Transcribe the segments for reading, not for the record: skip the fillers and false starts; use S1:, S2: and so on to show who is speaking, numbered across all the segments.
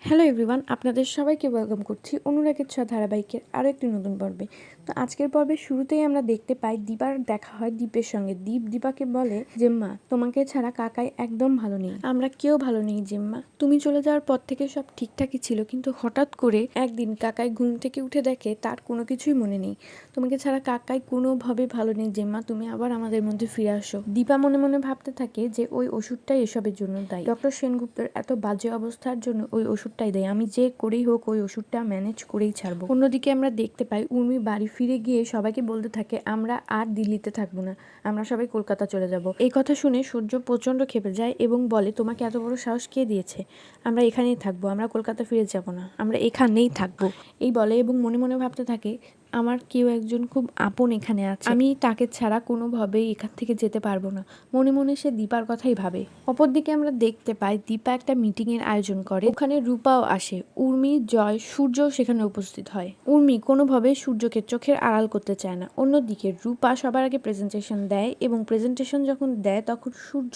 S1: Hello everyone, আপনাদের সবাইকে welcome করছি অনুরাগের ছোঁয়া ধারাবাহিকের আরও একটি নতুন পর্বে। তো আজকের পর্বের শুরুতেই আমরা দেখতে পাই দীপার দেখা হয় দীপের সঙ্গে। দীপাকে বলে, জেম্মা তোমাকে ছাড়া কাকাই একদম ভালো নেই, আমরা কেউ ভালো নেই জেম্মা। তুমি চলে যাওয়ার পর থেকে সব ঠিকঠাকই ছিল, কিন্তু হঠাৎ করে একদিন কাকাই ঘুম থেকে উঠে দেখে তার কোনো কিছুই মনে নেই। তোমাকে ছাড়া কাকাই কোনোভাবে ভালো নেই জেম্মা, তুমি আবার আমাদের মধ্যে ফিরে আসো। দীপা মনে মনে ভাবতে থাকে যে ওই ওষুধটাই এসবের জন্য দায়ী। ডক্টর সেনগুপ্তের এত বাজে অবস্থার জন্য ওই ওষুধটাই দেয়, আমি যে করেই হোক ওই ওষুধটা ম্যানেজ করেই ছাড়বো। অন্যদিকে আমরা দেখতে পাই উর্মি বাড়ি ফিরে গিয়ে সবাইকে বলতে থাকে আমরা আর দিল্লিতে থাকবো না, আমরা সবাই কলকাতা চলে যাব। এই কথা শুনে সূর্য প্রচন্ড ক্ষেপে যায় এবং বলে তোমাকে এত বড় সাহস কে দিয়েছে, আমরা এখানেই থাকবো, আমরা কলকাতা ফিরে যাব না, আমরা এখানেই থাকবো এই বলে এবং মনে মনে ভাবতে থাকে আমার কেউ একজন খুব আপন এখানে আছে, আমি তাকে ছাড়া কোনোভাবেই এখান থেকে যেতে পারবো না। মনে মনে সে দীপার কথাই ভাবে। অপরদিকে আমরা দেখতে পাই দীপা একটা মিটিং এর আয়োজন করে, ওখানে রূপাও আসে, উর্মি, জয়, সূর্য সেখানে উপস্থিত হয়। উর্মি কোনোভাবে সূর্যকে চোখের আড়াল করতে চায় না। অন্যদিকে রূপা সবার আগে প্রেজেন্টেশন দেয় এবং প্রেজেন্টেশন যখন দেয় তখন সূর্য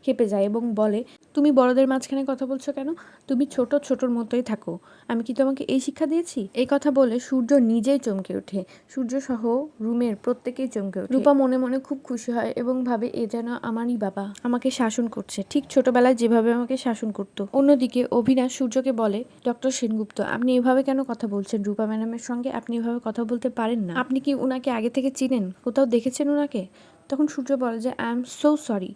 S1: খেপে যায় এবং বলে তুমি বড়দের মাঝখানে কথা বলছো কেন, তুমি ছোটর মতোই থাকো, আমি কি তোমাকে এই শিক্ষা দিয়েছি? এই কথা বলে সূর্য নিজেই চমকে ওঠে, সূর্য সহ রুমের প্রত্যেকেই চমকে ওঠে। রূপা মনে মনে খুব খুশি হয় এবং ভাবে এ যেন আমারই বাবা, আমাকে শাসন করছে, ঠিক ছোটবেলায় যেভাবে আমাকে শাসন করতো। অন্যদিকে অভিনাশ সূর্যকে বলে ডক্টর সেনগুপ্ত আপনি এভাবে কেন কথা বলছেন রূপা ম্যাডামের সঙ্গে, আপনি এভাবে কথা বলতে পারেন না, আপনি কি উনাকে আগে থেকে চিনেন, কোথাও দেখেছেন উনাকে? তখন সূর্য বলে যে আই এম সো সরি,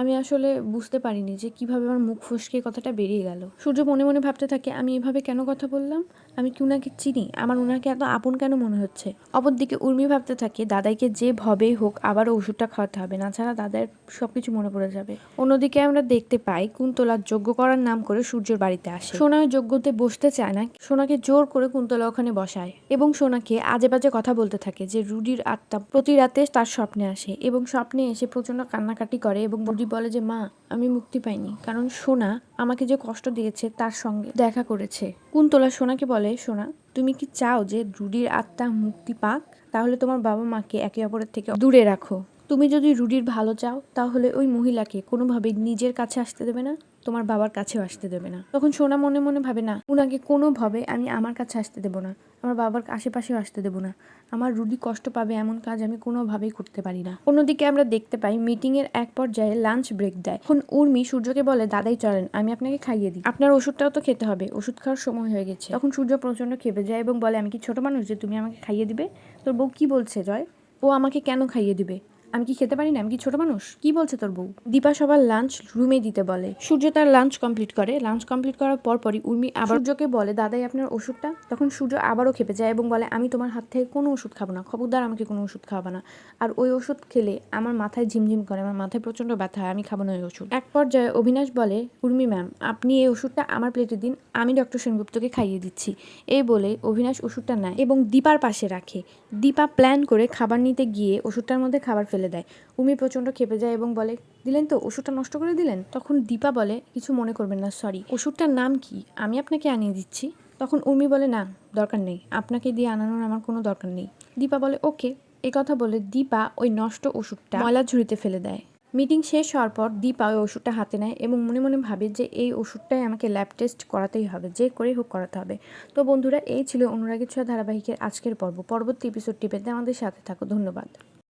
S1: আমি আসলে বুঝতে পারিনি যে কিভাবে আমার মুখ ফসকে কথাটা বেরিয়ে গেল। সূর্য মনে মনে ভাবতে থাকে আমি এভাবে কেন কথা বললাম, আমি কি উনাকে চিনি, আমার উনাকে এত আপন কেন মনে হচ্ছে। অপরদিকে উর্মি ভাবতে থাকে দাদাইকে যেভাবেই হোক আবারও ওষুধটা খাওয়াতে হবে, না ছাড়া দাদার সবকিছু মনে পড়ে যাবে। অন্যদিকে আমরা দেখতে পাই কুন্তলার যজ্ঞ করার নাম করে সূর্যের বাড়িতে আসে। সোনা ওই যজ্ঞতে বসতে চায় না, সোনাকে জোর করে কুন্তলা ওখানে বসায় এবং সোনাকে আজে বাজে কথা বলতে থাকে যে রুডির আত্মা প্রতি রাতে তার স্বপ্নে আসে এবং স্বপ্নে এসে প্রচন্ড কান্নাকাটি করে এবং রুডি বলে যে মা আমি মুক্তি পাইনি, কারণ সোনা আমাকে যে কষ্ট দিয়েছে তার সঙ্গে দেখা করেছে। কুন্তলা সোনাকে বলে সোনা তুমি কি চাও যে রুডির আত্মা মুক্তি পাক, তাহলে তোমার বাবা মাকে একে অপরের থেকে দূরে রাখো। তুমি যদি রুডির ভালো চাও তাহলে ওই মহিলাকে কোনোভাবেই নিজের কাছে আসতে দেবে না, তোমার বাবার কাছেও আসতে দেবে না। তখন সোনা মনে মনে ভাবে না উনাকে কোনোভাবে আমি আমার কাছে আসতে দেবো না, আমার বাবার আশেপাশেও আসতে দেবো না, আমার রুডি কষ্ট পাবে এমন কাজ আমি কোনোভাবেই করতে পারি না। অন্যদিকে আমরা দেখতে পাই মিটিং এর এক পর্যায়ে লাঞ্চ ব্রেক দেয়। এখন উর্মি সূর্যকে বলে দাদাই চলেন আমি আপনাকে খাইয়ে দিই, আপনার ওষুধটাও তো খেতে হবে, ওষুধ খাওয়ার সময় হয়ে গেছে। তখন সূর্য প্রচন্ড খেপে যায় এবং বলে আমি কি ছোট মানুষ যে তুমি আমাকে খাইয়ে দিবে? তোর বউ কি বলছে জয়, ও আমাকে কেন খাইয়ে দিবে, আমি কি খেতে পারি না, আমি কি ছোট মানুষ, কি বলছে তোর বউ? দীপা সবার লাঞ্চ রুমে দিতে বলে। সূর্য তার লাঞ্চ কমপ্লিট করে, লাঞ্চ কমপ্লিট করার পরই উর্মি আবার সূর্যকে বলে দাদাই আপনার ওষুধটা। তখন সূর্য আবারও খেপে যায় এবং বলে আমি তোমার হাত থেকে কোনো ওষুধ খাবো না, খবরদার আমাকে কোনো ওষুধ খাওয়াবে না, আর ওই ওষুধ খেলে আমার মাথায় ঝিমঝিম করে, আমার মাথায় প্রচন্ড ব্যথা হয়, আমি খাবো না ওই ওষুধ। এক পর্যায়ে অভিনাশ বলে উর্মি ম্যাম আপনি এই ওষুধটা আমার প্লেটে দিন, আমি ডক্টর সেনগুপ্তকে খাইয়ে দিচ্ছি। এই বলে অভিনাশ ওষুধটা নেয় এবং দীপার পাশে রাখে। দীপা প্ল্যান করে খাবার নিতে গিয়ে ওষুধটার মধ্যে খাবার ফেলে দেয়। উর্মি প্রচন্ড খেপে যায় এবং বলে দিলেন তো, ওষুধটা নষ্ট করে দিলেন। তখন দীপা বলে কিছু মনে করবেন না, সরি, ওষুধটার নাম কি আমি আপনাকে আনিয়ে দিচ্ছি। তখন উর্মি বলে না দরকার নেই, আপনাকে দিয়ে আনানোর আমার কোনো দরকার নেই। দীপা বলে ওকে। এই কথা বলে দীপা ওই নষ্ট ওষুধটা ময়লার ঝুড়িতে ফেলে দেয়। মিটিং শেষ হওয়ার পর দীপা ওই ওষুধটা হাতে নেয় এবং মনে মনে ভাবে যে এই ওষুধটাই আমাকে ল্যাব টেস্ট করাতেই হবে, যে করেই হোক করাতে হবে। তো বন্ধুরা এই ছিল অনুরাগের ছোঁয়া ধারাবাহিকের আজকের পর্ব। পরবর্তী এপিসোডটি পেতে আমাদের সাথে থাকো। ধন্যবাদ।